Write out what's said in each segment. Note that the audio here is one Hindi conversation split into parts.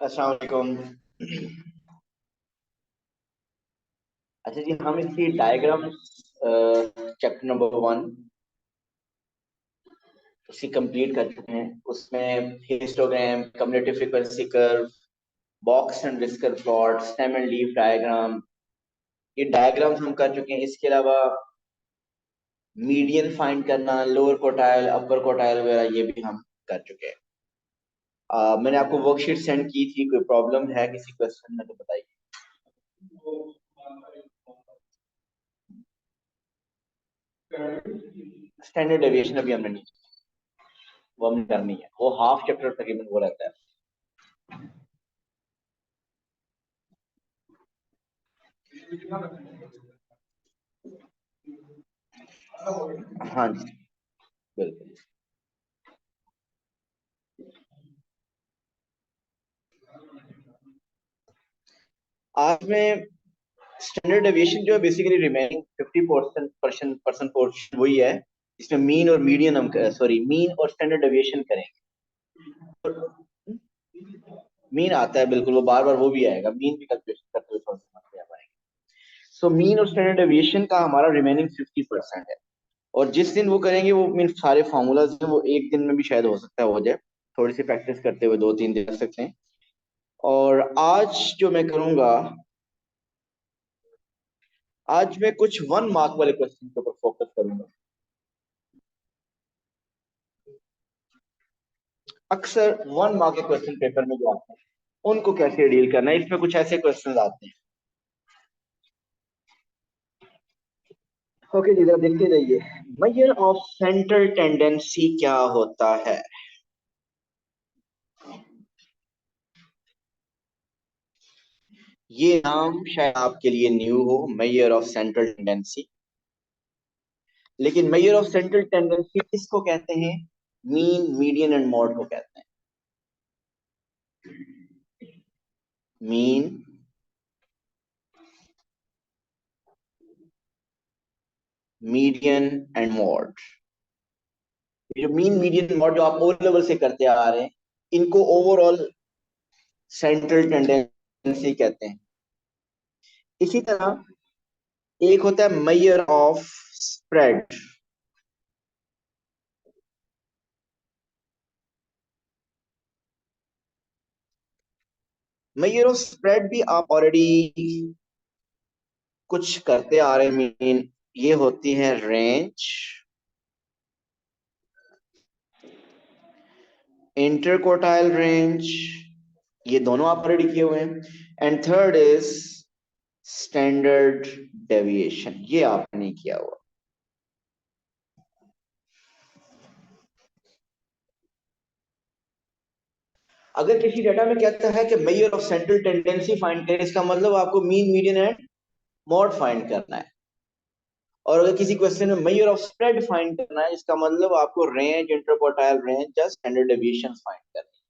अस्सलाम वालेकुम। अच्छा जी, हम इसकी डायग्राम चैप्टर नंबर 1 उसकी कंप्लीट कर चुके हैं। उसमें histogram, cumulative frequency curve, box and whisker plot, stem and leaf diagram, ये डायग्राम्स हम कर चुके हैं। इसके अलावा मीडियन फाइंड करना, लोअर क्वार्टाइल, अपर क्वार्टाइल वगैरह ये भी हम कर चुके हैं। मैंने आपको वर्कशीट सेंड की थी, कोई प्रॉब्लम है किसी क्वेश्चन में तो बताइए। स्टैंडर्ड डेविएशन अभी हमने नहीं, वो हमने करनी है, वो हाफ चैप्टर तकरीबन वो रहता है। हाँ जी, बिल्कुल। आज में स्टैंडर्ड डेविएशन जो है बेसिकली रिमेनिंग 50% पोर्शन वही है। इसमें मीन और मीडियन हम सॉरी मीन और स्टैंडर्ड डेविएशन करेंगे। मीन आता है बिल्कुल, वो बार बार वो भी आएगा, मीन भी कैलकुलेशन करते हुए थोड़ा सा समझ में आ पाएंगे। सो मीन और स्टैंडर्ड डेविएशन का हमारा रिमेनिंग 50% है। और जिस दिन वो करेंगे वो मीन सारे फार्मूलाज हैं, वो एक दिन में भी शायद हो सकता है हो जाए। थोड़ी सी प्रैक्टिस करते हुए 2-3 दिन लग सकते हैं। और आज जो मैं करूंगा, आज मैं कुछ 1 मार्क वाले क्वेश्चन के ऊपर फोकस करूंगा। अक्सर 1 मार्क के क्वेश्चन पेपर में जो आते हैं उनको कैसे डील करना है, इसमें कुछ ऐसे क्वेश्चन आते हैं। ओके जी, जरा देखते जाइए। मेजर ऑफ सेंट्रल टेंडेंसी क्या होता है? ये नाम शायद आपके लिए न्यू हो, मेजर ऑफ सेंट्रल टेंडेंसी। लेकिन मेजर ऑफ सेंट्रल टेंडेंसी किसको कहते हैं? मीन, मीडियन एंड मॉड को कहते हैं। Mean, median and mod. ये जो मीन, मीडियन, मॉड जो आप ओ लेवल से करते आ रहे हैं, इनको ओवरऑल सेंट्रल टेंडेंसी कहते हैं। इसी तरह एक होता है major of spread. Major of spread भी आप ऑलरेडी कुछ करते आ रहे हैं। मीन ये होती है रेंज, इंटर क्वार्टाइल रेंज, ये दोनों आप ऑलरेडी किए हुए हैं। And third is standard deviation, ये आपने नहीं किया हुआ। अगर किसी डाटा में कहता है कि measure of central tendency find करें, इसका मतलब आपको mean, median and mod find करना है। और अगर किसी क्वेश्चन में मेजर ऑफ स्प्रेड फाइंड करना है, इसका मतलब आपको रेंज, इंटर क्वार्टाइल रेंज या स्टैंडर्ड डेविएशन फाइंड करना है।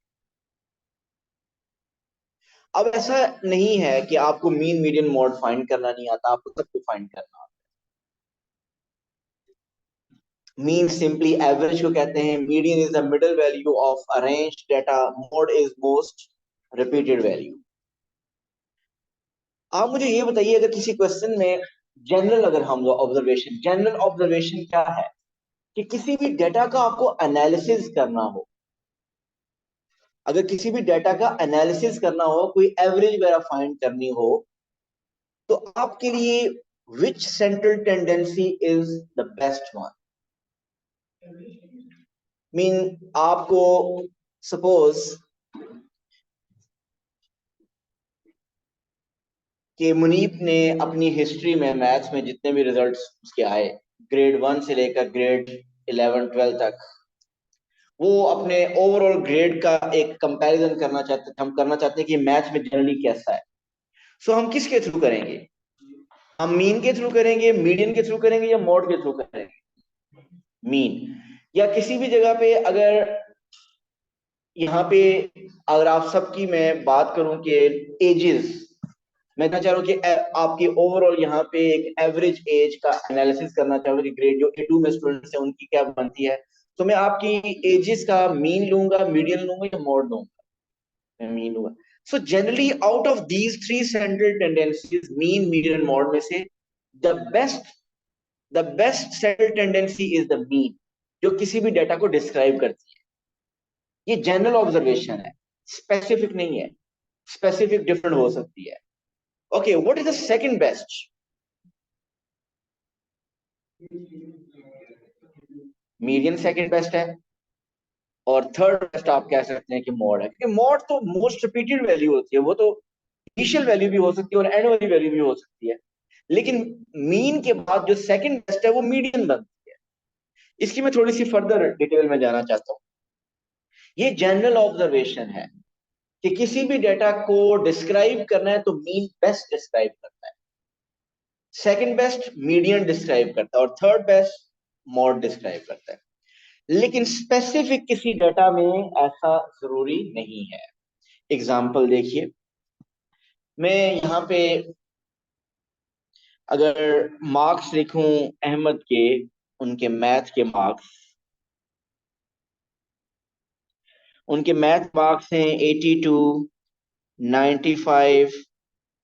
अब ऐसा नहीं है कि आपको मीन, मीडियन, मॉड फाइंड करना नहीं आता, आपको सब कुछ फाइंड करना आता है। मीन सिंपली एवरेज को कहते हैं, median is the middle value of a range data, mod is most repeated value. आप मुझे ये बताइए, अगर किसी क्वेश्चन में जनरल, अगर हम ऑब्जर्वेशन, जनरल ऑब्जर्वेशन क्या है कि किसी भी डेटा का आपको एनालिसिस करना हो, अगर किसी भी डेटा का एनालिसिस करना हो, कोई एवरेज वगैरह फाइंड करनी हो, तो आपके लिए which central tendency is the best one? Mean आपको सपोज कि मुनीब ने अपनी हिस्ट्री में, मैथ्स में जितने भी रिजल्ट्स उसके आए, ग्रेड 1 से लेकर ग्रेड 11-12 तक, वो अपने ओवरऑल ग्रेड का एक कंपैरिजन करना चाहते थे, हम करना चाहते हैं कि मैथ्स में जनरली कैसा है। सो हम किसके थ्रू करेंगे? हम मीन के थ्रू करेंगे, मीडियन के थ्रू करेंगे, या मॉड के थ्रू करेंगे? मीन। या किसी भी जगह पे अगर, यहाँ पे अगर आप सबकी मैं बात करूं कि एजेस, मैं कहना चाह रहा हूँ कि आपकी ओवरऑल यहाँ पे एक एवरेज एज का एनालिसिस करना चाहूंगा कि ग्रेड जो A2 में स्टूडेंट्स है उनकी क्या बनती है, तो मैं आपकी एजेस का मीन लूंगा, मीडियन लूंगा, या मॉड लूंगा? मैं मीन लूंगा। So generally out of these three central tendencies, mean, median and mod में से the best central tendency is the mean, जो किसी भी डेटा को डिस्क्राइब करती है। ये जनरल ऑब्जर्वेशन है, स्पेसिफिक नहीं है, स्पेसिफिक डिफरेंट हो सकती है। Okay, what is the second best? Median second best है, और थर्ड बेस्ट आप कह सकते हैं कि मॉड है, क्योंकि मॉड तो मोस्ट रिपीटेड वैल्यू होती है, वो तो इनिशियल वैल्यू भी हो सकती है और एंड वाली वैल्यू भी हो सकती है। लेकिन मीन के बाद जो सेकंड बेस्ट है वो मीडियन बनती है। इसकी मैं थोड़ी सी फर्दर डिटेल में जाना चाहता हूँ। ये जनरल ऑब्जर्वेशन है कि किसी भी डेटा को डिस्क्राइब करना है तो मीन बेस्ट डिस्क्राइब करता है, सेकंड बेस्ट मीडियन डिस्क्राइब करता है, और थर्ड बेस्ट मॉड डिस्क्राइब करता है। लेकिन स्पेसिफिक किसी डेटा में ऐसा जरूरी नहीं है। एग्जाम्पल देखिए, मैं यहाँ पे अगर मार्क्स लिखूं अहमद के, उनके मैथ के मार्क्स, उनके मैथ मार्क्स हैं 82, 95,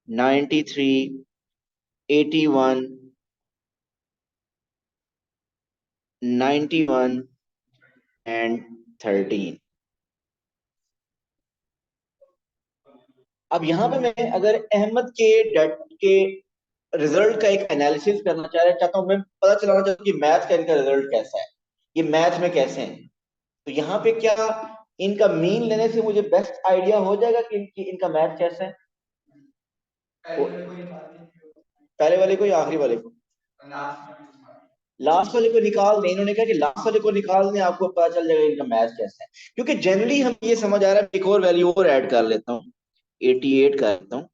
93, 81, 91 एंड 13। अब यहाँ पे मैं अगर अहमद के डेट के रिजल्ट का एक एनालिसिस करना चाहता हूँ, मैं पता चलाना चाहता हूँ कि मैथ का इनका रिजल्ट कैसा है, ये मैथ में कैसे हैं, तो यहाँ पे क्या इनका मीन लेने से मुझे बेस्ट आइडिया हो जाएगा कि इनका मैथ कैसा है? पहले वाले को या आखिरी वाले को? लास्ट वाले को निकाल दें, इन्होंने कहा कि लास्ट वाले को निकाल दें, आपको पता चल जाएगा इनका मैथ कैसा है। क्योंकि जनरली हम ये समझ आ रहा है, एक और वैल्यू और ऐड कर लेता हूँ, 88 कर लेता हूँ।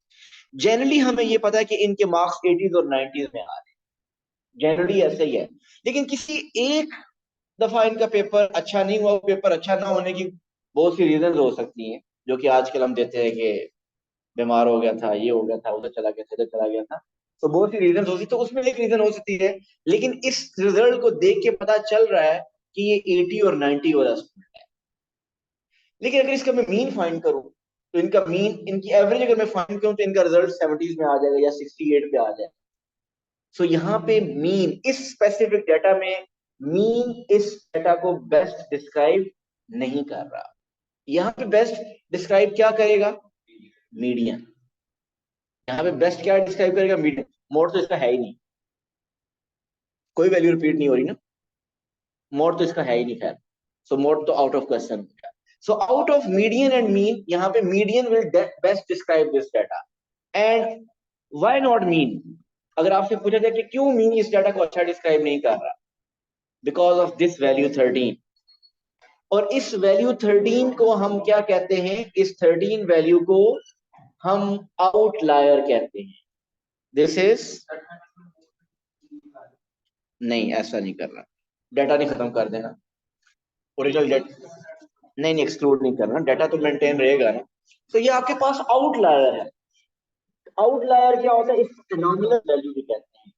जनरली हमें ये पता है कि इनके मार्क्स 80s और 90s में आ रहे हैं, जनरली ऐसे ही है। लेकिन किसी एक दफा इनका पेपर अच्छा नहीं हुआ, पेपर अच्छा ना होने की बहुत सी रीजन हो सकती हैं, जो कि आजकल हम देते हैं कि बीमार हो गया था, ये हो गया था, उधर चला गया था, इधर चला गया था, तो बहुत सी रीजन होगी, तो उसमें एक रीजन हो सकती है। लेकिन इस रिजल्ट को देख के पता चल रहा है कि ये 80 और 90 वाला स्टूडेंट है। लेकिन अगर इसका मैं मीन फाइंड करूं, तो इनका मीन, इनकी एवरेज अगर मैं फाइंड करूं, तो इनका रिजल्ट 70s में आ जाएगा या 68 पे आ जाएगा। सो यहाँ पे मीन इस स्पेसिफिक डाटा में, मीन इस डाटा को बेस्ट डिस्क्राइब नहीं कर रहा। यहाँ पे बेस्ट डिस्क्राइब क्या करेगा? मीडियन। यहाँ पे बेस्ट क्या डिस्क्राइब करेगा? मीडियन। मोड तो इसका है ही नहीं, कोई वैल्यू रिपीट नहीं हो रही ना, मोड तो इसका है ही नहीं, खैर। सो मोड तो out of question. So out of median and mean, यहाँ पे median will best describe this data. And why not mean? अगर आपसे पूछा जाए कि क्यों मीन इस डाटा को अच्छा डिस्क्राइब नहीं कर रहा, बिकॉज ऑफ दिस वैल्यू 13। और इस वैल्यू 13 को हम क्या कहते हैं? इस 13 वैल्यू को हम आउटलायर कहते हैं। दिस इज, नहीं ऐसा नहीं करना, डाटा नहीं खत्म कर देना, ओरिजिनल डेटा नहीं, नहीं एक्सक्लूड नहीं करना, डाटा तो मेंटेन रहेगा ना। तो ये आपके पास आउटलायर है। आउटलायर क्या होता है? इस एनोमिनल वैल्यू भी कहते हैं,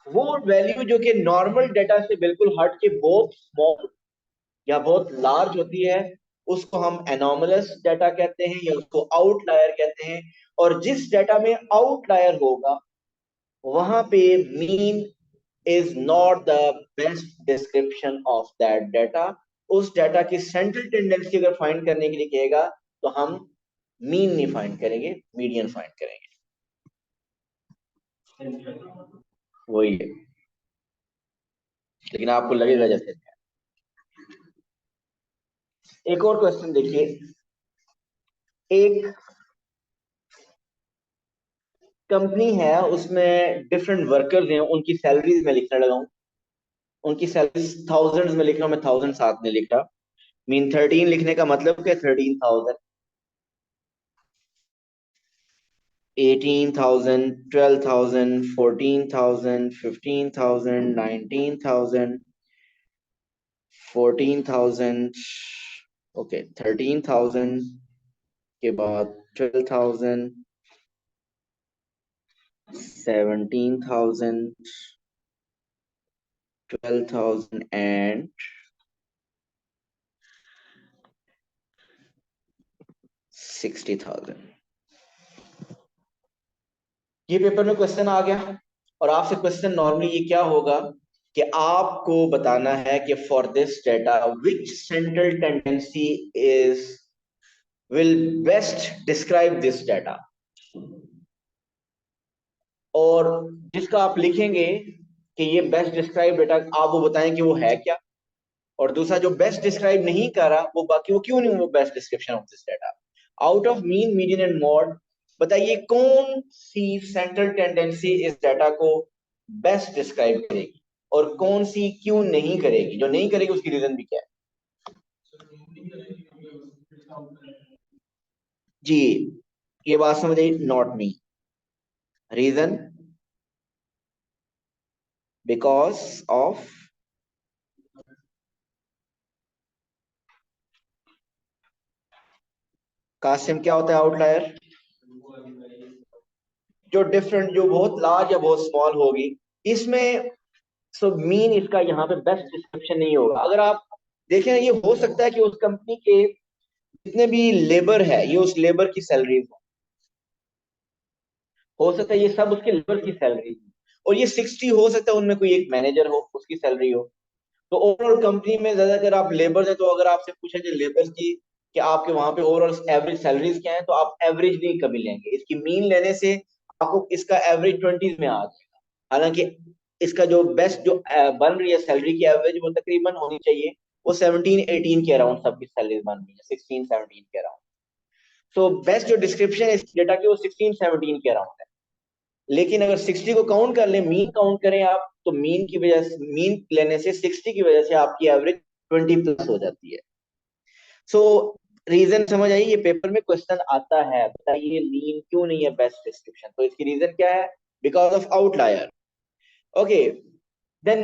वो वैल्यू जो कि नॉर्मल डाटा से बिल्कुल हट के बहुत स्मॉल या बहुत लार्ज होती है, उसको हम एनोमलस डाटा कहते हैं या उसको आउटलायर कहते हैं। और जिस डाटा में आउटलायर होगा, वहां पे mean is not the best description of that data. उस डाटा की सेंट्रल टेंडेंसी अगर फाइंड करने के लिए कहेगा, तो हम मीन नहीं फाइंड करेंगे, मीडियन फाइंड करेंगे। वही है, लेकिन आपको लगेगा जैसे। एक और क्वेश्चन देखिए, एक कंपनी है, उसमें डिफरेंट वर्कर्स हैं, उनकी सैलरीज में लिखने लगा हूँ। उनकी सैलरीज थाउजेंड्स में लिख रहा हूँ मैं, थाउजेंड साथ में लिख रहा। मीन 13 लिखने का मतलब क्या? 13,000, 18,000, 12,000, 14,000, 15,000, 19,000, 14,000, ओके 13,000 के बाद 12,000, 17,000, 12,000 एंड 60,000। ये पेपर में क्वेश्चन आ गया और आपसे क्वेश्चन नॉर्मली ये क्या होगा कि आपको बताना है कि for this data which central tendency is will best describe this data, और जिसका आप लिखेंगे कि ये बेस्ट डिस्क्राइब डेटा, आप वो बताएं कि वो है क्या, और दूसरा जो बेस्ट डिस्क्राइब नहीं कर रहा वो बाकी वो क्यों नहीं, वो best description of this data. Out of mean median and mod बताइए कौन सी सेंट्रल टेंडेंसी इस डेटा को बेस्ट डिस्क्राइब करेगी और कौन सी क्यों नहीं करेगी, जो नहीं करेगी उसकी रीजन भी क्या है। जी, ये बात समझ आई, not me. Reason because of, Qasim क्या होता है आउटलायर? जो डिफरेंट, जो बहुत लार्ज या बहुत स्मॉल होगी इसमें। सो मीन इसका यहाँ पे बेस्ट डिस्क्रिप्शन नहीं होगा। अगर आप देखें, ये हो सकता है कि उस कंपनी के जितने भी लेबर है ये उस लेबर की सैलरी हो सकता है ये सब उसके लेबर की सैलरी, और ये 60 हो सकता है उनमें कोई एक मैनेजर हो उसकी सैलरी हो। तो ओवरऑल कंपनी में ज्यादातर आप लेबर है, तो अगर आपसे पूछे कि लेबर की कि आपके वहां पे ओवरऑल एवरेज सैलरीज क्या है, तो आप एवरेज नहीं कभी लेंगे, इसकी मीन लेने से आपको इसका एवरेज 20s में आ जाएगा। हालांकि इसका जो बेस्ट जो बन रही है सैलरी की एवरेज वो तकरीबन होनी चाहिए, वो 17-18 के अराउंड सबकी सैलरी बन रही है, 16-17 के अराउंड। सो बेस्ट जो डिस्क्रिप्शन है इस डेटा की वो 16-17 के अराउंड है। लेकिन अगर 60 को काउंट कर ले, मीन काउंट करें आप, तो मीन की वजह से, मीन लेने से 60 की वजह से आपकी एवरेज 20+ हो जाती है। सो रीजन समझ आई, ये पेपर में क्वेश्चन आता है, बताइए मीन क्यों नहीं है बेस्ट डिस्क्रिप्शन, तो इसकी रीजन क्या है? Because of outlier. Okay, then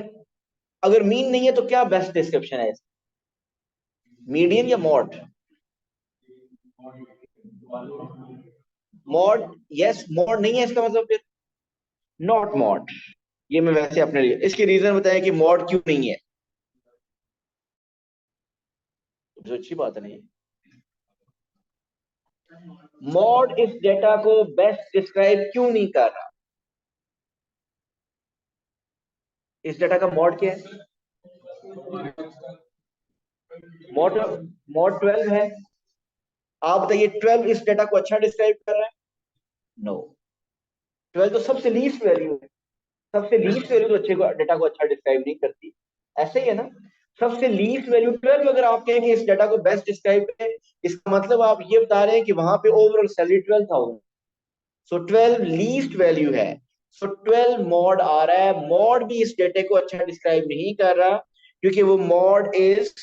अगर मीन नहीं है तो क्या बेस्ट डिस्क्रिप्शन है? मीडियन या मॉड? मॉड, यस मॉड नहीं है इसका मतलब फिर नॉट मॉड। ये मैं वैसे अपने लिए, इसकी रीजन बताया कि मॉड क्यों नहीं है, तो अच्छी बात नहीं। मॉड इस डेटा को बेस्ट डिस्क्राइब क्यों नहीं कर रहा? इस डेटा का मॉड क्या है? मॉड, मॉड 12 है। आप बताइए 12 इस डेटा को अच्छा डिस्क्राइब कर रहा है? नो, 12 तो सबसे लीस्ट वैल्यू है। सबसे लीस्ट वैल्यू तो अच्छे को डेटा को अच्छा डिस्क्राइब नहीं करती, ऐसे ही है ना। सबसे लीस्ट वैल्यू 12, अगर आप कहेंगे इस डेटा को बेस्ट डिस्क्राइब करें, इसका मतलब आप ये बता रहे हैं कि वहां पे ओवरऑल सैलरी 12,000, सो 12 लीस्ट वैल्यू है। सो 12 मॉड आ रहा है, मॉड भी इस डेटे को अच्छा डिस्क्राइब नहीं कर रहा क्योंकि वो मॉड इज,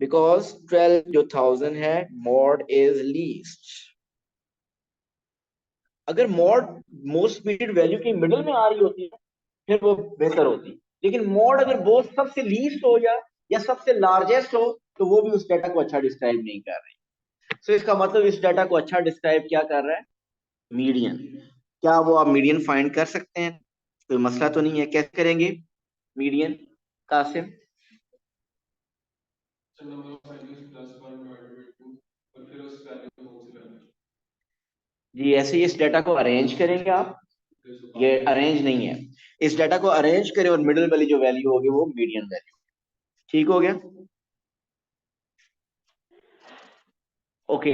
बिकॉज 12 जो 1000 है मॉड इज लीस्ट। अगर मॉड मोस्ट पीरियड वैल्यू की मिडिल में आ रही होती है फिर वो बेहतर होती, लेकिन मॉड अगर बहुत सबसे लीस्ट हो या सबसे लार्जेस्ट हो तो वो भी उस डाटा को अच्छा डिस्क्राइब नहीं कर रही। सो इसका मतलब इस डाटा को अच्छा डिस्क्राइब क्या कर रहा है? मीडियन। क्या वो आप मीडियन फाइंड कर सकते हैं? कोई मसला तो नहीं है, कैसे करेंगे मीडियन, कासिम? जी, ऐसे ही इस डाटा को अरेंज करेंगे आप। ये अरेंज नहीं है, इस डाटा को अरेंज करें और मिडिल वाली जो वैल्यू होगी वो मीडियन वैल्यू। ठीक हो गया? ओके।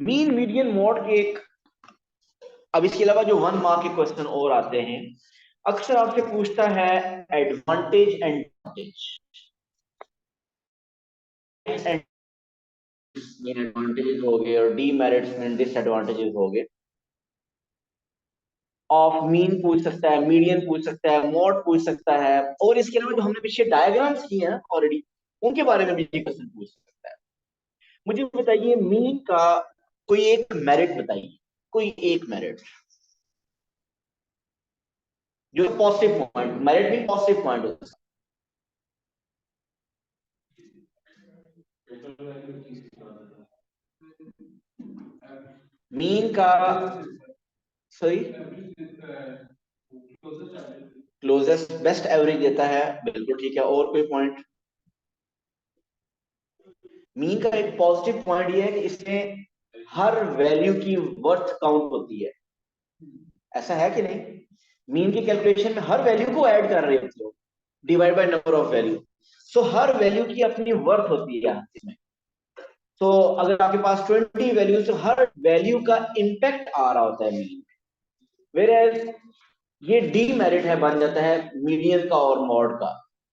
मीन मीडियन मॉड के एक, अब इसके अलावा जो 1 मार्क के क्वेश्चन और आते हैं, अक्सर आपसे पूछता है एडवांटेज एंड एडवांटेजेस हो गए और डीमेरिट्स एंड डिसएडवांटेजेस हो गए। ऑफ मीन पूछ सकता है, मीडियन पूछ सकता है, मॉड पूछ सकता है, और इसके अलावा जो हमने पीछे डायग्राम्स किए हैं ऑलरेडी उनके बारे में भी क्वेश्चन पूछ सकता है। मुझे बताइए मीन का कोई एक मेरिट बताइए, कोई एक मेरिट जो पॉजिटिव पॉइंट, मेरिट भी पॉजिटिव पॉइंट होता है मीन का। Sorry, closest closest best average देता है, बिल्कुल ठीक है। और कोई पॉइंट? मीन का एक पॉजिटिव पॉइंट ये है कि इसमें हर वैल्यू की वर्थ काउंट होती है, ऐसा है कि नहीं? मीन की कैलकुलेशन में हर वैल्यू को ऐड कर रहे होते हो, divide by number of value. So her value की अपनी वर्थ होती है इसमें। तो अगर आपके पास 20 वैल्यूज, तो हर वैल्यू का इम्पैक्ट आ रहा होता है मीन। वेयर ये डीमेरिट है, बन जाता है मीडियन का और मॉड का।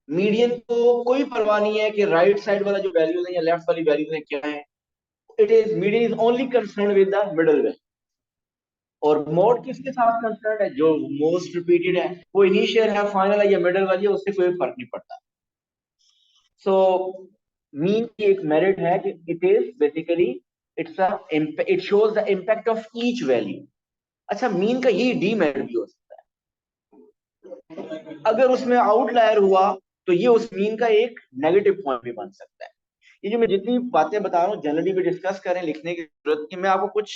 मीडियन को कोई परवाह नहीं है कि राइट साइड वाला जो वैल्यूज है या लेफ्ट वाली वैल्यूज है क्या है। It is median is only concern with the middle way. और मोड किसके साथ कंसर्न है? जो मोस्ट रिपीटेड है, वो इनिशियल है, फाइनल है या मिडल वाली है, उससे कोई फर्क नहीं पड़ता। सो मीन की एक मेरिट है कि it is basically it shows the impact of each value. अच्छा, मीन का यही डीमेरिट भी हो सकता है, अगर उसमें आउटलायर हुआ तो ये उस मीन का एक नेगेटिव पॉइंट भी बन सकता है। ये जो मैं जितनी बातें बता रहा हूँ जनरली भी डिस्कस करें, लिखने की जरूरत की। मैं आपको कुछ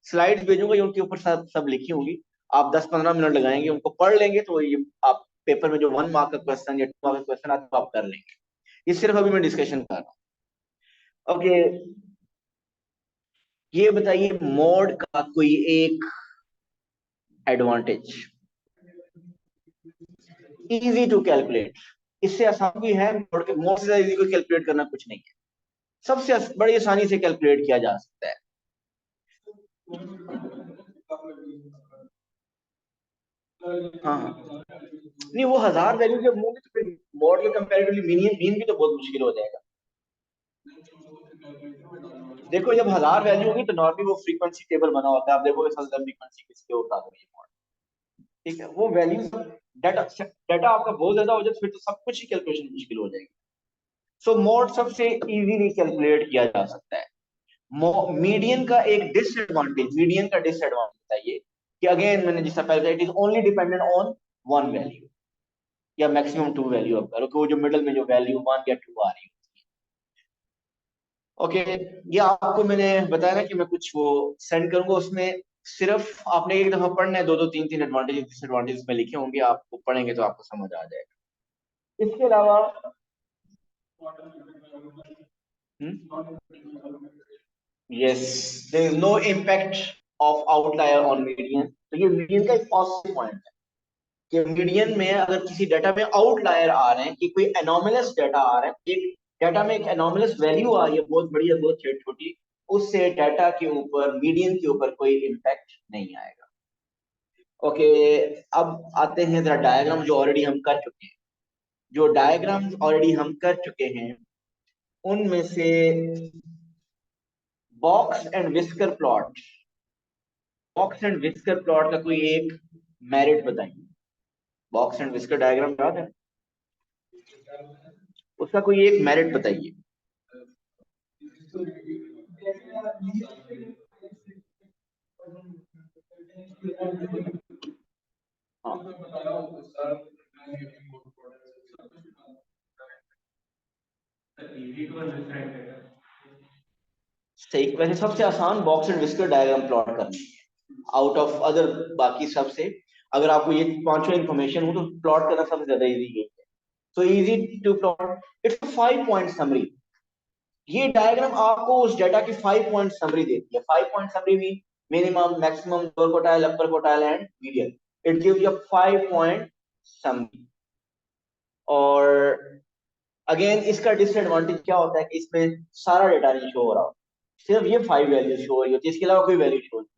स्लाइड्स भेजूंगा, उनके ऊपर सब लिखी होंगी। आप 10-15 मिनट लगाएंगे, उनको पढ़ लेंगे, तो ये आप पेपर में जो 1 मार्क का क्वेश्चन या 2 मार्क का क्वेश्चन आता है, आप कर लेंगे। ये सिर्फ अभी मैं डिस्कशन कर रहा हूँ। ओके, ये बताइए मॉड का कोई एक एडवांटेज। इजी टू कैलकुलेट, इससे आसान भी है, मॉड से ज्यादा इजी को कैलकुलेट करना कुछ नहीं है। सबसे बड़ी आसानी से कैलकुलेट किया जा सकता है। हाँ हाँ, नहीं वो 1000 वैल्यू जब होंगे तो फिर मॉड के कंपैरेटिवली मीन मीन भी तो बहुत मुश्किल हो जाएगा। देखो, जब 1000 वैल्यू होगी तो नॉर्मली वो फ्रीक्वेंसी टेबल बना होता है, आप देखोगे सबसे ज्यादा फ्रीक्वेंसी किसके ऊपर आती है मॉड। ठीक है, वो वैल्यू डाटा डाटा आपका बहुत ज्यादा हो जाए तो फिर तो सब कुछ ही कैलकुलेशन मुश्किल हो जाएगी। सो मॉड सबसे इजीली कैलकुलेट किया जा सकता है। मीडियन का एक डिसएडवांटेज, मीडियन का डिसएडवांटेज है ये कि अगेन मैंने जिस पहले कहा, it is only dependent on one value या मैक्सिमम टू वैल्यू। अब करो कि वो जो मिडल में जो वैल्यू 1 या 2 आ रही है। ओके, ये आपको मैंने बताया ना कि मैं कुछ वो सेंड करूंगा, उसमें सिर्फ आपने एक दफा पढ़ना है, दो दो तीन तीन एडवांटेज डिसएडवांटेज में लिखे होंगे, आपको पढ़ेंगे तो आपको समझ आ जाएगा। इसके अलावा yes, there is no impact of outlier on median. तो ये मीडियन का एक पॉजिटिव पॉइंट है कि मीडियन में अगर किसी डाटा में आउटलायर आ रहे हैं, कि कोई एनोमलस डाटा आ रहा है, एक डाटा में एक एनोमलस वैल्यू आ रही है बहुत बड़ी या बहुत छोटी, उससे डाटा के ऊपर, मीडियन के ऊपर कोई इम्पैक्ट नहीं आएगा। ओके, अब आते हैं जरा डायग्राम जो ऑलरेडी हम कर चुके हैं। जो डायग्राम ऑलरेडी हम कर चुके हैं उनमें से box and whisker plot, box and whisker plot का कोई एक मेरिट बताइए। बॉक्स एंड विस्कर डायग्राम याद है? उसका कोई एक मेरिट बताइए। हाँ, सही। वैसे सबसे आसान box and whisker diagram plot करनी है आउट ऑफ अदर, बाकी सबसे। अगर आपको ये पांचों इन्फॉर्मेशन हो तो प्लॉट करना सबसे ज्यादा इजी है। So easy to plot, it's 5 point summary. ये डायग्राम आपको उस डाटा की 5 पॉइंट समरी देती है। 5 point summary mean minimum, maximum, lower quartile, upper quartile and median. It gives you 5 point summary. और अगेन इसका डिसएडवांटेज क्या होता है कि इसमें सारा डेटा नहीं शो हो रहा, सिर्फ ये 5 वैल्यू शो हो रही होती है, इसके अलावा कोई वैल्यू शो नहीं।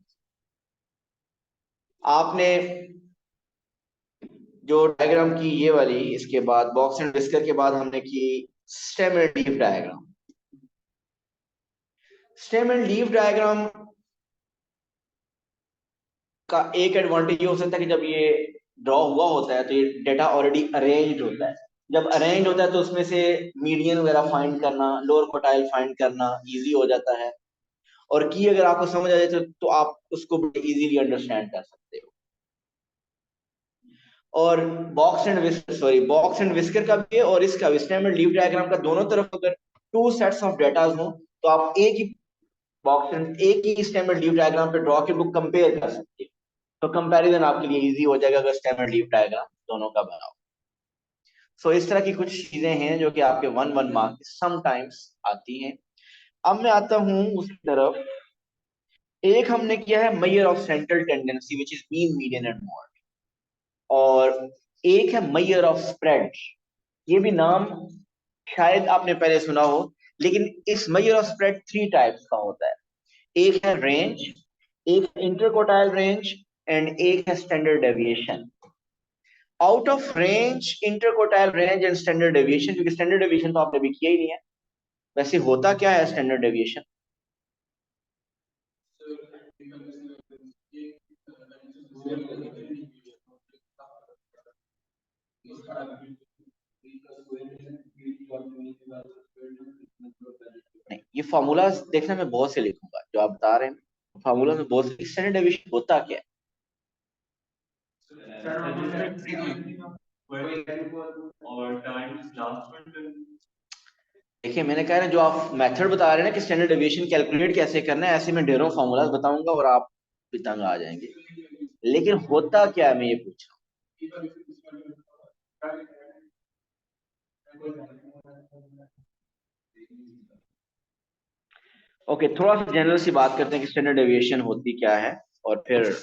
आपने जो डायग्राम की ये वाली, इसके बाद बॉक्स एंड विस्कर के बाद हमने की stem and leaf diagram. Stem and leaf diagram का एक एडवांटेज ये हो सकता है कि जब ये ड्रॉ हुआ होता है तो ये डेटा ऑलरेडी अरेंज्ड होता है। जब अरेंज होता है तो उसमें से मीडियन वगैरह फाइंड करना, लोअर क्वार्टाइल फाइंड करना इजी हो जाता है। और की अगर आपको समझ आ जाए तो आप उसको बड़े इजीली अंडरस्टैंड कर सकते हो। और बॉक्स एंड विस्कर का भी है और इसका भी, स्टेम एंड लीफ डायग्राम का, दोनों तरफ अगर टू सेट्स ऑफ डेटाज हो तो आप एक ही बॉक्स एंड एक ही स्टेम एंड लीफ डायग्राम पे ड्रॉ के बुक कंपेयर कर सकते हो। तो कंपैरिजन आपके लिए इजी हो जाएगा अगर स्टेम एंड लीफ डायग्राम दोनों का बनाओ। सो इस तरह की कुछ चीजें हैं जो कि आपके 1 मार्क समटाइम्स आती हैं। अब मैं आता हूं उसकी तरफ। एक हमने किया है measure of central tendency which is mean, median and mode, और एक है मेजर ऑफ स्प्रेड। ये भी नाम शायद आपने पहले सुना हो, लेकिन इस मेजर ऑफ स्प्रेड 3 टाइप्स का होता है। एक है रेंज, एक इंटरकोटाइल रेंज, एंड एक है standard deviation. Out of range, interquartile range and standard deviation, क्योंकि स्टैंडर्ड डेविएशन तो आपने भी किया ही नहीं है। वैसे होता क्या है स्टैंडर्ड डेविएशन? नहीं, ये फॉर्मूला देखना मैं बहुत से लिखूंगा जो आप बता रहे हैं, फॉर्मूला में बहुत से। स्टैंडर्ड डेविएशन होता क्या है? देखिए, मैंने कहा ना, जो आप मेथड बता रहे हैं ना कि स्टैंडर्ड डेविएशन कैलकुलेट कैसे करना है, ऐसे मैं ढेरों फॉर्मूलाज बताऊंगा और आप भी तंग आ जाएंगे। लेकिन होता क्या है, मैं ये पूछ रहा हूँ। ओके, थोड़ा सा जनरल सी बात करते हैं कि स्टैंडर्ड डेविएशन होती क्या है, और फिर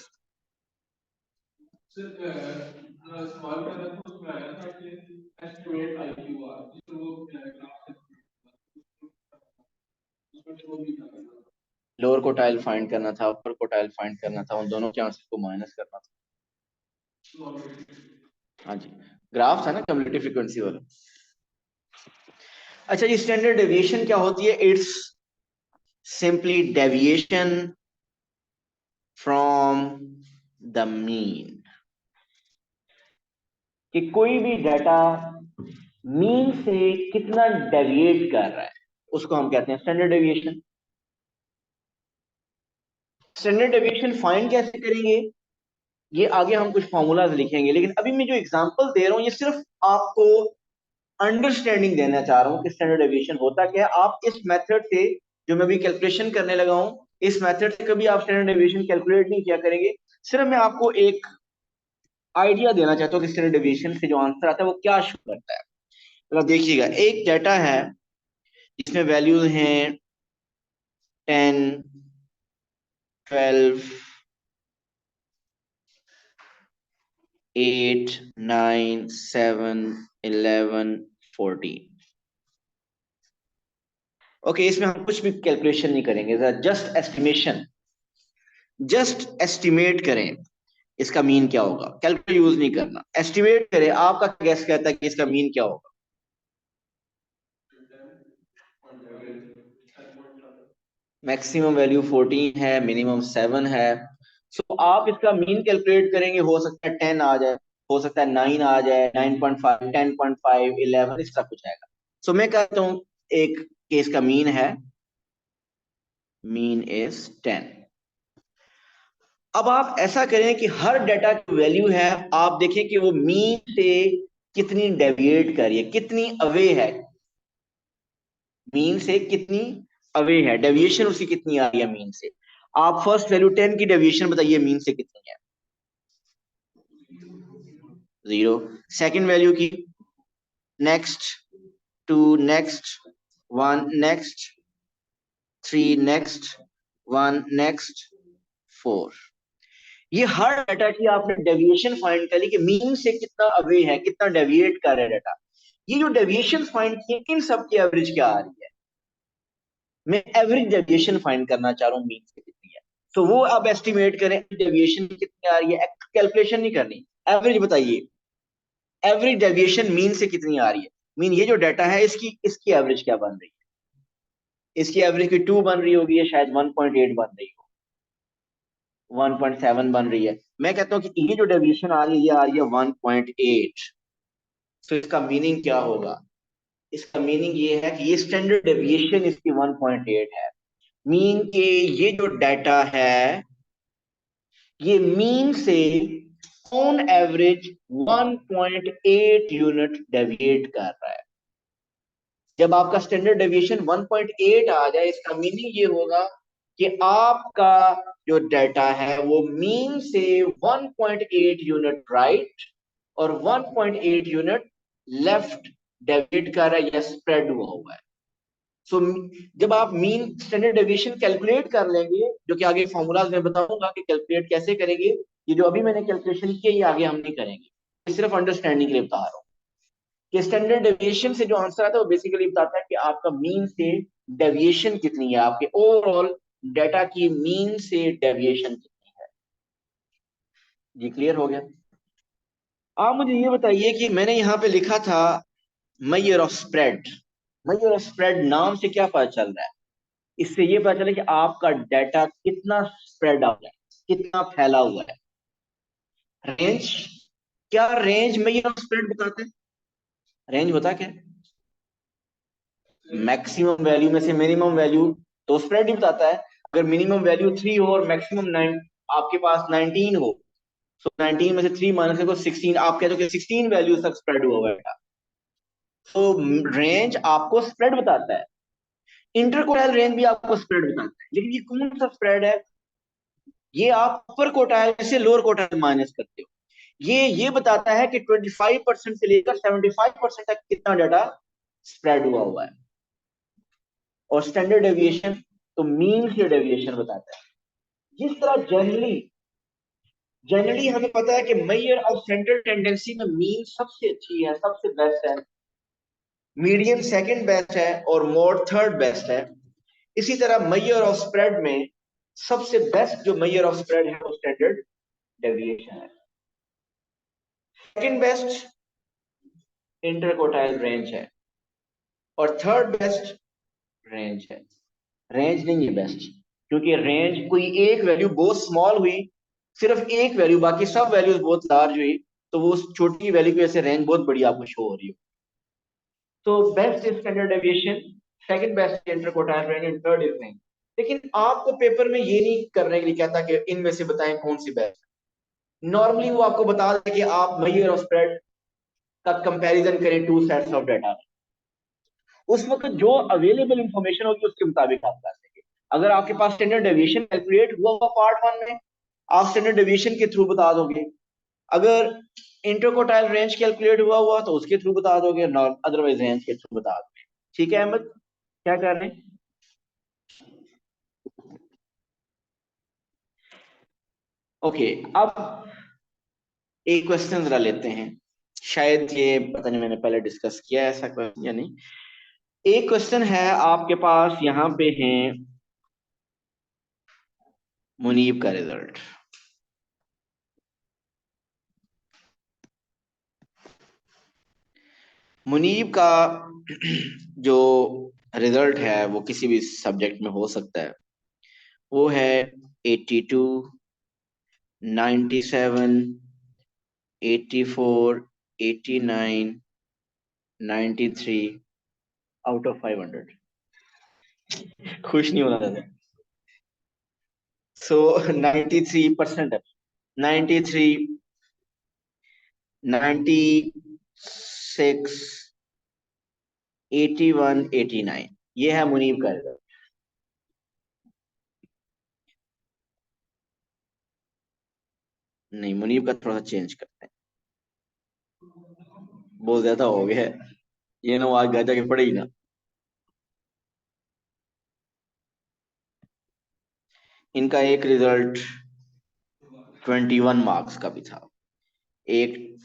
लोअर कोटाइल फाइंड करना था, अपर कोटाइल फाइंड करना था, उन दोनों के आंसर को माइनस करना था। हाँ जी, ग्राफ था ना कम्युलेटिव फ्रीक्वेंसी वाला। अच्छा, ये स्टैंडर्ड डेविएशन क्या होती है? It's simply deviation from the mean. कि कोई भी डाटा मीन से कितना डेविएट कर रहा है, उसको हम कहते हैं standard deviation. Standard deviation find कैसे करेंगे, ये आगे हम कुछ फॉर्मूलाज लिखेंगे, लेकिन अभी मैं जो एग्जांपल दे रहा हूं ये सिर्फ आपको अंडरस्टैंडिंग देना चाह रहा हूं कि स्टैंडर्ड डेविएशन होता क्या है। आप इस मेथड से, जो मैं भी कैलकुलेशन करने लगा हूं, इस मेथड से कभी आप स्टैंडर्ड डेविएशन कैलकुलेट नहीं किया करेंगे। सिर्फ मैं आपको एक आइडिया देना चाहता हूँ कि स्टैंडर्ड डेविएशन से जो आंसर आता है वो क्या शो करता है। तो देखिएगा, एक डाटा है जिसमें वैल्यूज हैं 10, 12, 8, 9, 7, 11, 14। ओके, इसमें हम कुछ भी कैलकुलेशन नहीं करेंगे, जस्ट एस्टिमेशन, जस्ट एस्टिमेट करें इसका मीन क्या होगा। कैलकुलेट यूज नहीं करना, एस्टिमेट करें। आपका गैस कहता है कि इसका मीन क्या होगा? मैक्सिमम वैल्यू 14 है, मिनिमम 7 है। सो आप इसका मीन कैलकुलेट करेंगे, हो सकता है 10 आ जाए, हो सकता है 9 आ जाए, 9.5, 10.5, 11, इस तरह कुछ आएगा। सो मैं कहता हूं एक केस का मीन है, मीन इज 10। अब आप ऐसा करें कि हर डाटा की वैल्यू है, आप देखें कि वो मीन से कितनी डेविएट कर रही है, कितनी अवे है, मीन से कितनी अवे है, डेविएशन उसकी कितनी आ रही है मीन से। आप फर्स्ट वैल्यू 10 की डेविएशन बताइए मीन से कितनी है? 0। सेकंड वैल्यू की, next, 2 next, 1 next, 3 next, 1 next, 4। ये हर डाटा की आपने डेविएशन फाइंड कर ली कि मीन से कितना अवे है, कितना डेविएट कर रहा है डाटा। ये जो डेविएशन फाइंड किए, इन सब की एवरेज क्या आ रही है? मैं एवरेज डेविएशन फाइंड करना चाह रहा हूँ, मीन से कितनी है। तो वो आप एस्टिमेट करें डेविएशन कितनी आ रही है, कैलकुलेशन नहीं करनी, एवरेज बताइए। एवरेज डेविएशन मीन से कितनी आ रही है, मीन ये जो डाटा है इसकी इसकी एवरेज क्या बन रही है? इसकी एवरेज की 2 बन रही होगी, या शायद 1.8 बन रही हो, 1.7 बन रही है। मैं कहता हूँ कि ये जो डेविएशन आ रही है, ये आ रही है 1.8। तो इसका मीनिंग क्या होगा? इसका मीनिंग ये है कि ये स्टैंडर्ड डेविएशन इसकी 1.8 है। मीन के ये जो डाटा है, ये मीन से ऑन एवरेज 1.8 यूनिट डेविएट कर रहा है। जब आपका स्टैंडर्ड डेविएशन 1.8 आ जाए, इसका मीनिंग ये होगा कि आपका जो डाटा है वो मीन से 1.8 यूनिट राइट और 1.8 यूनिट लेफ्ट डेविएट कर रहा है या स्प्रेड हुआ है। सो जब आप मीन स्टैंडर्ड डेविएशन कैलकुलेट कर लेंगे, जो कि आगे फॉर्मूलाज में बताऊंगा कि कैलकुलेट कैसे करेंगे, ये जो अभी मैंने कैलकुलेशन किया ये आगे हम नहीं करेंगे, सिर्फ अंडरस्टैंडिंग के लिए बता रहा हूँ कि स्टैंडर्ड डेविएशन से जो आंसर आता है वो बेसिकली बताता है कि आपका मीन से डेविएशन कितनी है, आपके ओवरऑल डाटा की मीन से डेविएशन कितनी है। ये क्लियर हो गया? आप मुझे ये बताइए कि मैंने यहाँ पे लिखा था major of spread. Major of spread नाम से क्या पता चल रहा है? इससे ये पता चले कि आपका डाटा कितना स्प्रेड आउट है, कितना फैला हुआ है। रेंज, क्या रेंज मेजर ऑफ स्प्रेड बताते हैं? रेंज बता क्या? मैक्सिमम वैल्यू में से मिनिमम वैल्यू तो स्प्रेड ही बताता है। अगर मिनिमम वैल्यू 3 हो और मैक्सिमम 9 आपके पास 19 हो, तो 19 में से 3 माइनस करो 16, आप कहते हो कि 16 वैल्यू तक स्प्रेड हुआ है। तो रेंज आपको स्प्रेड बताता है, इंटरकोटाइल रेंज भी आपको स्प्रेड बताता है। लेकिन ये कौन सा स्प्रेड है? ये आप अपर कोटाइल से लोअर कोटाइल माइनस करते हो। ये बताता है कि 25% से लेकर 75% तक कितना डाटा स्प्रेड हुआ है। और स्टैंडर्ड डेविएशन तो मीन से डेविएशन बताता है। जिस तरह जनरली हमें पता है कि मेजर ऑफ सेंट्रल टेंडेंसी में मीन सबसे अच्छी है, सबसे बेस्ट है, मीडियन सेकंड बेस्ट है और मोड थर्ड बेस्ट है। इसी तरह मेजर ऑफ स्प्रेड में सबसे बेस्ट जो मेजर ऑफ स्प्रेड है वो स्टैंडर्ड डेविएशन है। सेकंड बेस्ट इंटरकोटाइल रेंज है और थर्ड बेस्ट रेंज है। रेंज नहीं है बेस्ट, क्योंकि रेंज कोई एक वैल्यू बहुत स्मॉल हुई, सिर्फ एक वैल्यू, बाकी सब वैल्यूज बहुत लार्ज हुई, तो वो उस छोटी वैल्यू की वजह से रेंज बहुत बड़ी आपको शो हो रही हो। तो best is standard deviation, second best interquartile range and third is range. लेकिन आपको पेपर में ये नहीं करने के लिए कहता कि इनमें से बताएं कौन सी बेस्ट। नॉर्मली वो आपको बता दे कि आप मेजर ऑफ स्प्रेड का कंपैरिजन करें टू सेट्स ऑफ डाटा। उस वक्त जो अवेलेबल इंफॉर्मेशन होगी उसके मुताबिक आप कर सकें। अगर आपके पास स्टैंडर्ड डेविएशन कैलकुलेट हुआ पार्ट वन में, आप स्टैंडर्ड डेविएशन के थ्रू बता दोगे। अगर इंटरकोटाइल रेंज कैलकुलेट हुआ तो उसके थ्रू बता दोगे, अदरवाइज रेंज के थ्रू बता दोगे। ठीक है अहमद, क्या कर रहे हैं? ओके, अब एक क्वेश्चन जरा लेते हैं। शायद ये पता नहीं मैंने पहले डिस्कस किया है ऐसा क्वेश्चन या नहीं। एक क्वेश्चन है आपके पास, यहाँ पे है मुनीब का रिजल्ट। मुनीब का जो रिजल्ट है वो किसी भी सब्जेक्ट में हो सकता है। वो है 82, 97, 84, 89, 93 आउट ऑफ 500। खुश नहीं होना था। सो 93% है। 93, 96, 81, 89, ये है मुनीब का रिजल्ट। नहीं, मुनीब का थोड़ा सा चेंज करते हैं, बहुत ज्यादा हो गया है। ये ना आज घर जाके पढ़े ही ना। इनका एक रिजल्ट 21 मार्क्स का भी था, एक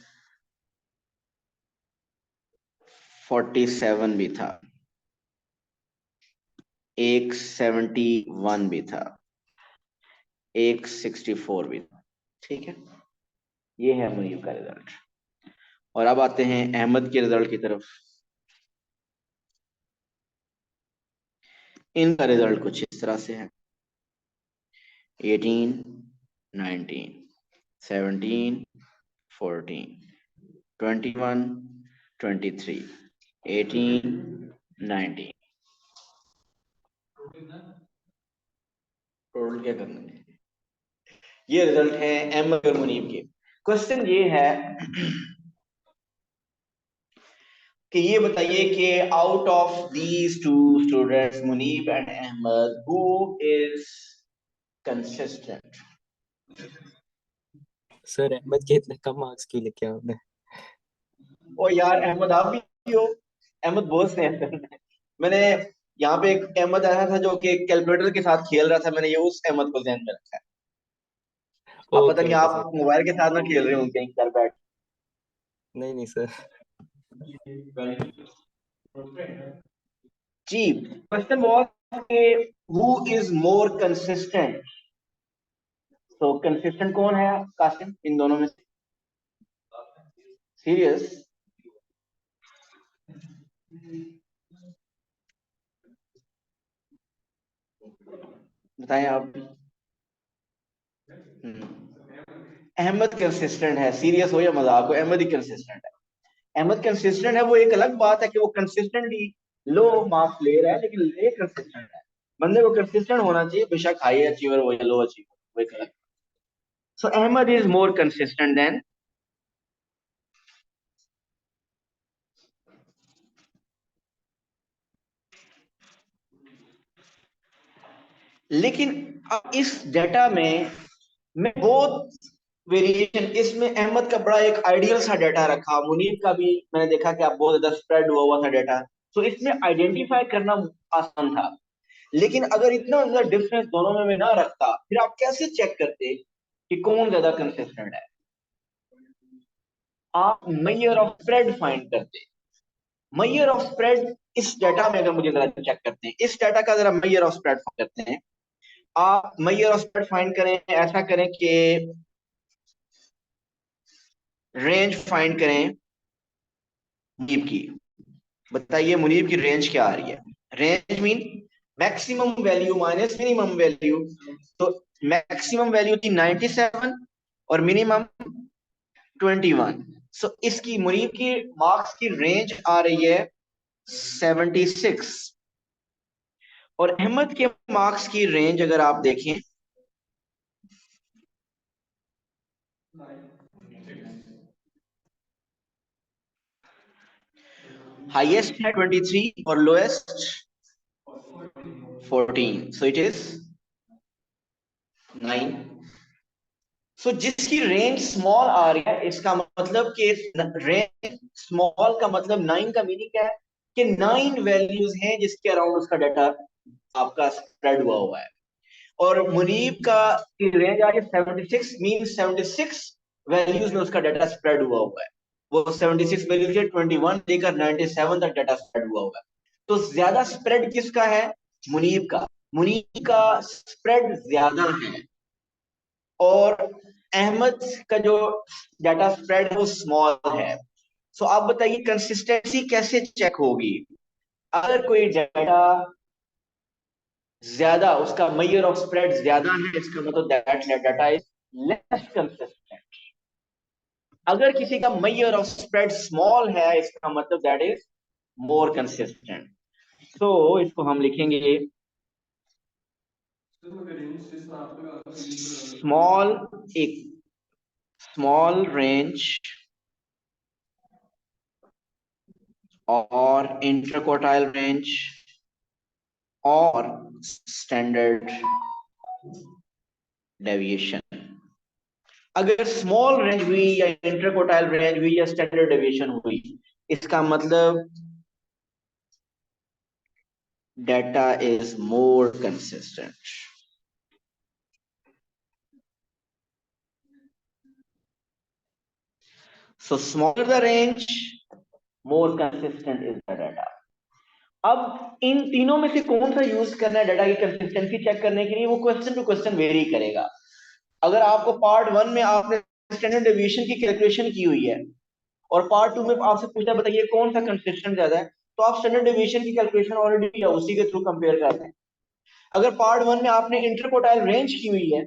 47 भी था, एक 71 भी था, एक 64 भी था। ठीक है, ये है मुनीब का रिजल्ट। और अब आते हैं अहमद के रिजल्ट की तरफ। इनका रिजल्ट कुछ इस तरह से है: 18, 19, 17, 14, 21, 23, 18, 19। टोटल क्या करना है? ये रिजल्ट है अहमद और मुनीब के। क्वेश्चन ये है कि ये बताइए कि out of these two students Munib and Ahmad, who is consistent? Sir Ahmad के इतने कम मार्क्स क्यों लेके आपने? ओ यार अहमद आप भी हो। अहमद बहुत से हैं। मैंने यहाँ पे एक अहमद आया था जो कि कैलकुलेटर के साथ खेल रहा था, मैंने ये उस अहमद को ध्यान में रखा है। अब पता ओके नहीं ओके सर। आप मोबाइल के साथ ना खेल रहे हो कहीं घर बैठ। नहीं नहीं सर। जी, क्वेश्चन वाज कि हु इज मोर कंसिस्टेंट। तो कंसिस्टेंट कौन है कासिम इन दोनों में से? सीरियस? बताएं आप। अहमद कंसिस्टेंट है, सीरियस हो या मजाक हो, अहमद ही कंसिस्टेंट है। अहमद कंसिस्टेंट है, वो एक अलग बात है कि वो कंसिस्टेंटली लो मार्क्स ले रहा है, लेकिन ले कंसिस्टेंट है। बंदे को कंसिस्टेंट होना चाहिए, बेशक हाई अचीवर हो या लो अचीवर, वो एक अलग। So Ahmed is more consistent than. लेकिन अब इस डाटा में बहुत वेरिएशन, इसमें अहमद का बड़ा एक आइडियल सा डाटा रखा, मुनीब का भी मैंने देखा कि आप बहुत ज्यादा स्प्रेड हुआ था डाटा। तो इसमें आइडेंटिफाई करना आसान था। लेकिन अगर इतना ज्यादा डिफरेंस दोनों में मैं ना रखता, फिर आप कैसे चेक करते कि कौन ज्यादा कंसिस्टेंट है? आप मेजर ऑफ स्प्रेड फाइंड करते। मेजर ऑफ स्प्रेड इस डाटा में, अगर मुझे जरा चेक करते हैं इस डाटा का, जरा मेजर ऑफ स्प्रेड करते हैं। आप मेजर ऑफ स्प्रेड फाइंड करें, ऐसा करें कि रेंज फाइंड करें मुनीब की। बताइए मुनीब की रेंज क्या आ रही है? Range mean maximum value minus minimum value. तो मैक्सिमम वैल्यू थी 97 और मिनिमम 21। सो इसकी मुनीब की मार्क्स की रेंज आ रही है 76। और अहमद के मार्क्स की रेंज अगर आप देखें, हाईएस्ट है 23 और लोएस्ट 14, सो इट इज 9। सो जिसकी रेंज स्मॉल आ रही है, इसका मतलब कि रेंज स्मॉल का मतलब 9 का मीनिंग क्या है कि 9 वैल्यूज हैं जिसके अराउंड उसका डाटा आपका स्प्रेड हुआ है। और मुनीब का रेंज आ रही है 76, मीन 76 वैल्यूज में उसका डाटा स्प्रेड हुआ है। वो 76 वैल्यू से 21 लेकर 97 तक डाटा स्प्रेड हुआ है। तो ज्यादा स्प्रेड किसका है? मुनीब का। मुनीब का स्प्रेड ज्यादा है, और अहमद का जो डाटा स्प्रेड है वो स्मॉल है। सो आप बताइए कंसिस्टेंसी कैसे चेक होगी? अगर कोई डाटा ज्यादा, उसका मेजर ऑफ स्प्रेड ज्यादा है, इसका मतलब that data is less consistent. अगर किसी का मेजर ऑफ स्प्रेड स्मॉल है, इसका मतलब दैट इज मोर कंसिस्टेंट। तो इसको हम लिखेंगे स्मॉल, एक स्मॉल रेंज और इंटरक्वार्टाइल रेंज और स्टैंडर्ड डेविएशन। अगर स्मॉल रेंज हुई या इंटरक्वार्टाइल रेंज हुई या स्टैंडर्ड डेविएशन हुई, इसका मतलब data is more consistent. So smaller the range, more consistent is the data. अब इन तीनों में से कौन सा यूज करना है डाटा की कंसिस्टेंसी चेक करने के लिए, वो क्वेश्चन टू क्वेश्चन वेरी करेगा। अगर आपको पार्ट वन में आपने स्टैंडर्ड डेविएशन की कैलकुलेशन की हुई है और पार्ट टू में आपसे पूछा बताइए कौन सा कंसिस्टेंट ज्यादा है, तो आप स्टैंडर्ड डेविएशन की कैलकुलेशन ऑलरेडी उसी के थ्रू कंपेयर करते हैं। अगर पार्ट वन में आपने इंटरकोटाइल रेंज की हुई है,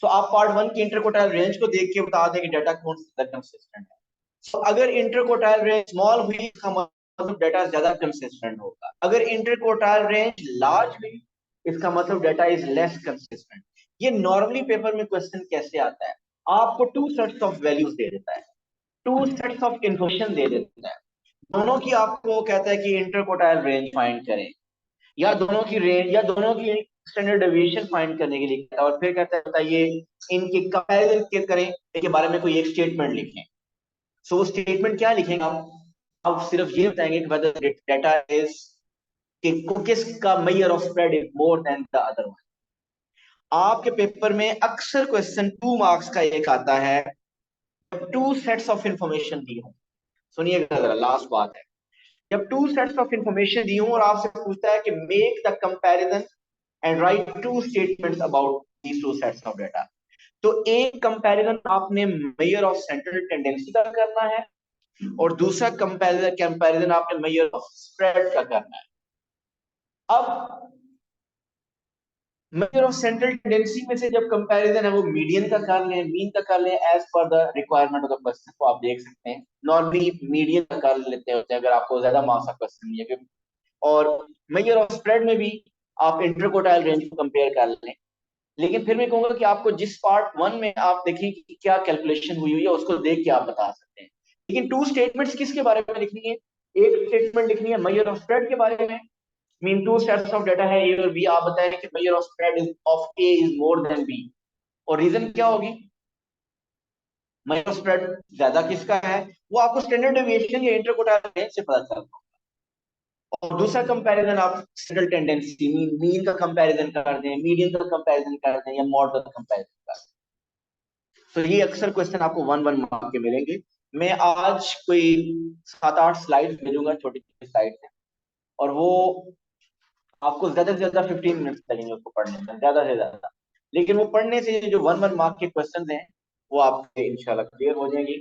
तो आप पार्ट वन की इंटरकोटाइल रेंज को देख के बता दें कि डाटा कौन सा कंसिस्टेंट है। तो अगर इंटरकोटाइल रेंज स्मॉल हुई, इसका मतलब डाटा ज्यादा कंसिस्टेंट होगा। अगर इंटरकोटाइल रेंज लार्ज हुई, इसका मतलब डाटा इज लेस कंसिस्टेंट। ये नॉर्मली पेपर में क्वेश्चन कैसे आता है? आपको टू सेट्स ऑफ वैल्यूज दे देता है, टू सेट्स ऑफ इंफॉर्मेशन दे देता है। दोनों की आपको कहता है कि इंटरकोटाइल रेंज फाइंड करें, या दोनों की रेंज या दोनों की स्टैंडर्ड डेविएशन फाइंड करने के लिए कहता है, और फिर कहता है बताइए इनके कंपैरिजन करें, इनके बारे में कोई एक स्टेटमेंट लिखें। सो वो स्टेटमेंट क्या लिखेंगे आप सिर्फ ये बताएंगे कि whether डेटा इज कि किसका measure of spread is more than the other one. आपके पेपर में अक्सर क्वेश्चन 2 मार्क्स का एक आता है, टू सेट्स ऑफ इंफॉर्मेशन दी हो। सुनिएगा जरा, लास्ट बात है, जब टू सेट्स ऑफ इंफॉर्मेशन दी हो और आपसे पूछता है कि make the comparison and write two statements about these two sets of data, तो एक कंपैरिजन आपने मेजर ऑफ सेंट्रल टेंडेंसी का करना है और दूसरा कंपैरिजन आपने मेजर ऑफ स्प्रेड का करना है। अब मेजर ऑफ सेंट्रल टेंडेंसी में से जब कंपैरिजन है वो मीडियन का कर लें, मीन का कर लें, as per the requirement of the question, तो आप देख सकते हैं नॉर्मली मीडियन का कर लेते होते हैं अगर आपको ज्यादा मार्क्स का क्वेश्चन नहीं है। और मेजर ऑफ स्प्रेड में भी आप इंटरकोटाइल रेंज को कंपेयर कर लें, लेकिन फिर मैं कहूंगा कि आपको जिस पार्ट 1 में आप देखें कि क्या कैलकुलेशन हुई हुई है उसको देख के आप बता सकते हैं। लेकिन टू स्टेटमेंट्स किसके बारे में लिखनी है? एक स्टेटमेंट लिखनी है मेजर ऑफ स्प्रेड के बारे में, mean two sets of data है ए और बी, आप बताएं कि measure of spread is of A is more than B, और रीजन क्या होगी? मेजर ऑफ स्प्रेड ज्यादा किसका है वो आपको स्टैंडर्ड डेविएशन या इंटरकोटाइल रेंज से पता चलता है। और दूसरा कंपैरिजन आप सेंट्रल टेंडेंसी मीन का कंपैरिजन कर दें, मीडियन का कंपैरिजन कर दें या मॉड का कंपैरिजन कर दें। तो ये अक्सर क्वेश्चन आपको 1 1 मार्क के मिलेंगे। मैं आज कोई 7 8 स्लाइड भेजूंगा, छोटी छोटी स्लाइड है, और वो आपको ज्यादा से ज्यादा 15 मिनट्स लगेंगे उसको पढ़ने में, ज्यादा से ज्यादा। लेकिन वो पढ़ने से जो 1 1 मार्क के क्वेश्चन हैं वो आपके इंशाल्लाह क्लियर हो जाएंगे।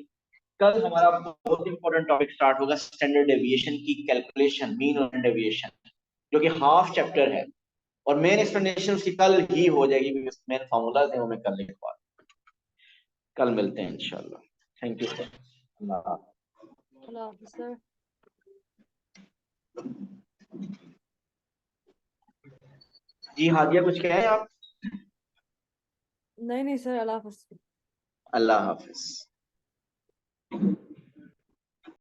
कल हमारा बहुत इंपॉर्टेंट टॉपिक स्टार्ट होगा, स्टैंडर्ड डेविएशन की कैलकुलेशन, मीन और डेविएशन, जो कि हाफ चैप्टर है, और मेन एक्सप्लेनेशन उसकी कल ही हो जाएगी क्योंकि मेन फार्मूलाज हैं वो मैं कल लिखवा, कल मिलते हैं इंशाल्लाह। Thank you sir. अल्लाह हाफ़िज़। अल्लाह हाफ़िज़ सर। जी हादिया कुछ कहें आप? नहीं नहीं सर, अल्लाह हाफ़िज़। अल्लाह हाफिज।